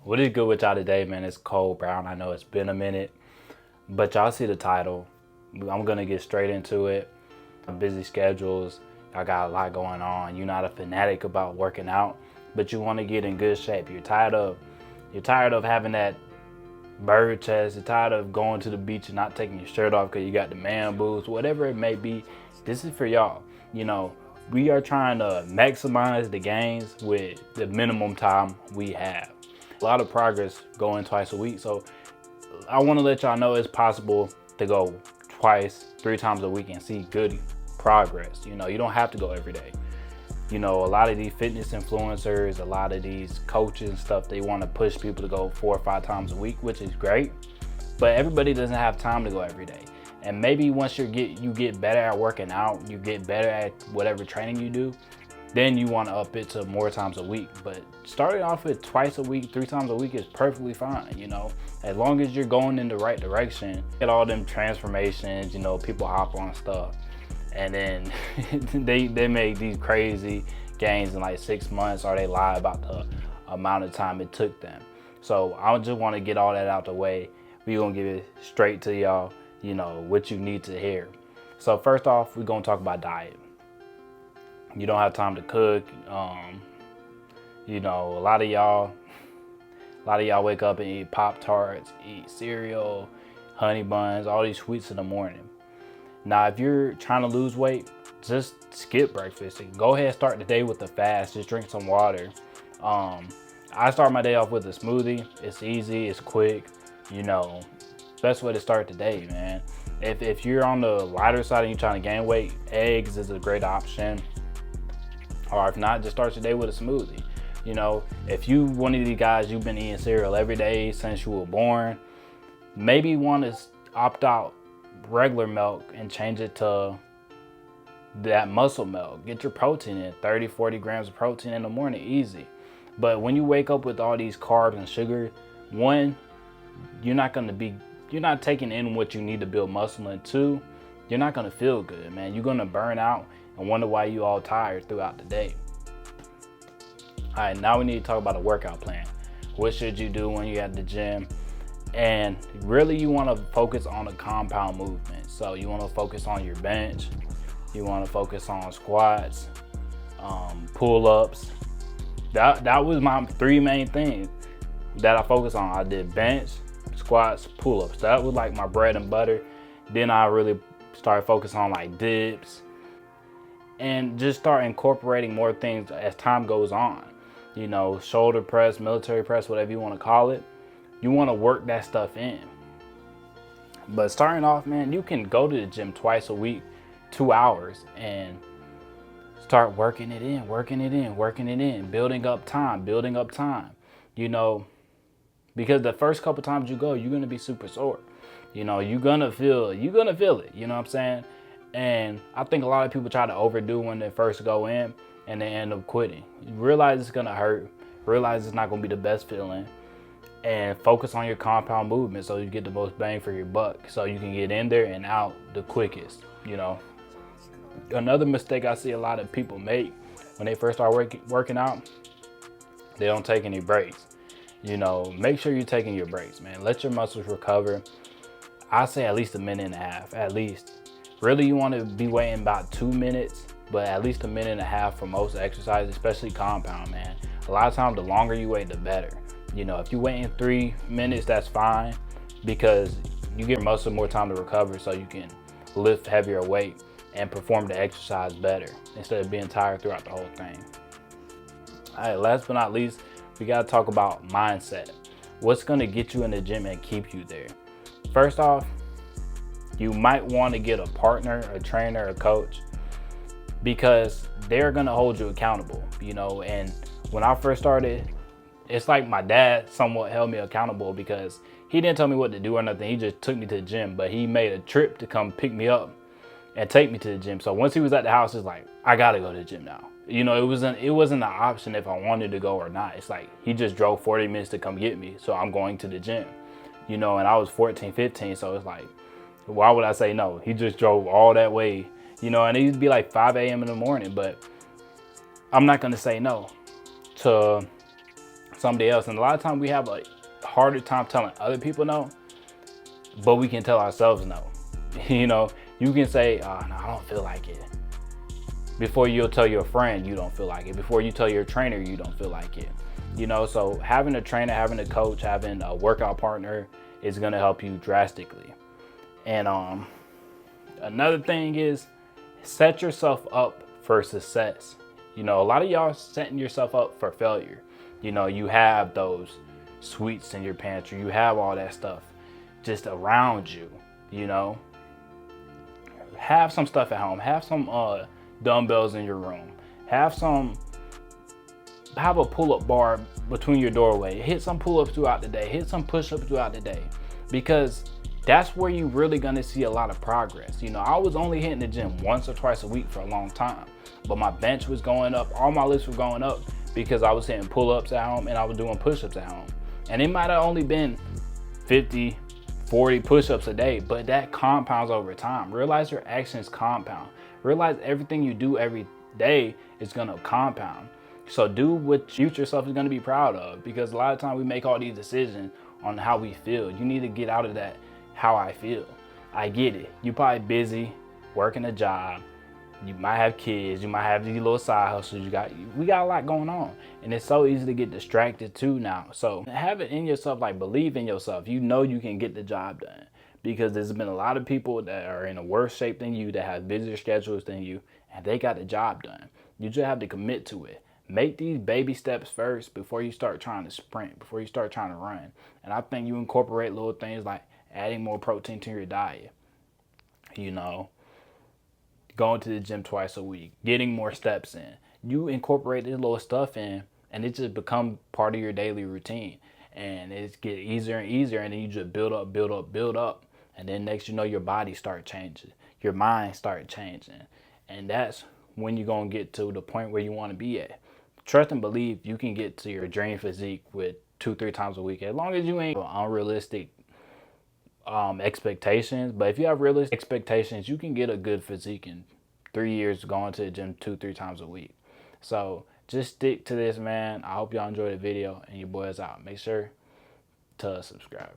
What is good with y'all today, man? It's Cole Brown. I know it's been a minute, but y'all see the title. I'm gonna get straight into it. Busy schedules, y'all got a lot going on. You're not a fanatic about working out, but you want to get in good shape. You're tired of having that bird chest. You're tired of going to the beach and not taking your shirt off because you got the man boobs. Whatever it may be, this is for y'all. We are trying to maximize the gains with the minimum time we have. A lot of progress going twice a week. So I want to let y'all know it's possible to go twice, 3 times a week and see good progress. You don't have to go every day. A lot of these fitness influencers, a lot of these coaches and stuff, they want to push people to go 4 or 5 times a week, which is great. But everybody doesn't have time to go every day. And maybe once you get better at working out, you get better at whatever training you do, then you want to up it to more times a week. But starting off with twice a week, 3 times a week is perfectly fine, as long as you're going in the right direction. Get all them transformations, people hop on stuff and then they make these crazy gains in like 6 months, or they lie about the amount of time it took them. So I just want to get all that out the way. We're gonna give it straight to y'all, what you need to hear. So first off, we're gonna talk about diet. You don't have time to cook. A lot of y'all wake up and eat Pop-Tarts, eat cereal, honey buns, all these sweets in the morning. Now, if you're trying to lose weight, just skip breakfast and go ahead and start the day with a fast. Just drink some water. I start my day off with a smoothie. It's easy, it's quick, best way to start the day, man. If you're on the lighter side and you're trying to gain weight, eggs is a great option. Or if not, just start your day with a smoothie. If you one of these guys, you've been eating cereal every day since you were born, maybe you want to opt out regular milk and change it to that muscle milk. Get your protein in, 30, 40 grams of protein in the morning, easy. But when you wake up with all these carbs and sugar, one, you're not taking in what you need to build muscle, and two, you're not gonna feel good, man. You're gonna burn out and wonder why you all tired throughout the day. All right, now we need to talk about a workout plan. What should you do when you're at the gym? And really, you want to focus on a compound movement. So you want to focus on your bench. You want to focus on squats, pull-ups. That was my 3 main things that I focused on. I did bench, squats, pull-ups. That was like my bread and butter. Then I really started focusing on like dips and just start incorporating more things as time goes on. Shoulder press, military press, whatever you want to call it. You want to work that stuff in. But starting off, man, you can go to the gym twice a week, 2 hours, and start working it in, building up time. Because the first couple times you go, you're gonna be super sore. You're gonna feel it. You know what I'm saying? And I think a lot of people try to overdo when they first go in and they end up quitting. You realize it's gonna hurt. Realize it's not gonna be the best feeling. And focus on your compound movement so you get the most bang for your buck, so you can get in there and out the quickest. Another mistake I see a lot of people make when they first start working out, they don't take any breaks. Make sure you're taking your breaks, man. Let your muscles recover. I say at least 1.5 minutes, at least. Really, you want to be waiting about 2 minutes, but at least 1.5 minutes for most exercises, especially compound, man. A lot of times, the longer you wait, the better. If you wait in 3 minutes, that's fine, because you give your muscle more time to recover, so you can lift heavier weight and perform the exercise better instead of being tired throughout the whole thing. All right, last but not least, we got to talk about mindset. What's going to get you in the gym and keep you there? First off, you might want to get a partner, a trainer, a coach, because they're going to hold you accountable, and when I first started, it's like my dad somewhat held me accountable, because he didn't tell me what to do or nothing. He just took me to the gym, but he made a trip to come pick me up and take me to the gym. So once he was at the house, it's like, I gotta go to the gym now. It wasn't an option if I wanted to go or not. It's like he just drove 40 minutes to come get me, so I'm going to the gym. And I was 14, 15, so it's like, why would I say no? He just drove all that way, and it used to be like 5 a.m. in the morning, but I'm not gonna say no to somebody else. And a lot of times we have a harder time telling other people no, but we can tell ourselves no. You know, you can say, oh, no, I don't feel like it, before you'll tell your friend you don't feel like it, before you tell your trainer you don't feel like it. You know, so having a trainer, having a coach, having a workout partner is gonna help you drastically. And another thing is set yourself up for success. You know, a lot of y'all setting yourself up for failure. You know, you have those sweets in your pantry, you have all that stuff just around you. You know, have some stuff at home, have some dumbbells in your room, have a pull-up bar between your doorway, hit some pull-ups throughout the day, hit some push-ups throughout the day, because that's where you're really gonna see a lot of progress. You know, I was only hitting the gym once or twice a week for a long time, but my bench was going up, all my lifts were going up because I was hitting pull-ups at home and I was doing push-ups at home. And it might have only been 50, 40 push-ups a day, but that compounds over time. Realize your actions compound. Realize everything you do every day is gonna compound. So do what future self is gonna be proud of, because a lot of times we make all these decisions on how we feel. You need to get out of that how I feel. I get it. You're probably busy working a job. You might have kids. You might have these little side hustles. We got a lot going on, and it's so easy to get distracted too now. So have it in yourself, like believe in yourself. You know you can get the job done, because there's been a lot of people that are in a worse shape than you, that have busier schedules than you, and they got the job done. You just have to commit to it. Make these baby steps first before you start trying to sprint, before you start trying to run. And I think you incorporate little things like adding more protein to your diet, you know, going to the gym twice a week, getting more steps in. You incorporate this little stuff in, and it just becomes part of your daily routine. And it's get easier and easier, and then you just build up, build up, build up. And then next you know, your body start changing, your mind start changing. And that's when you're going to get to the point where you want to be at. Trust and believe you can get to your dream physique with 2-3 times a week, as long as you ain't unrealistic expectations. But if you have realistic expectations, you can get a good physique in 3 years going to the gym 2-3 times a week. So just stick to this, man. I hope y'all enjoyed the video, and your boy is out. Make sure to subscribe.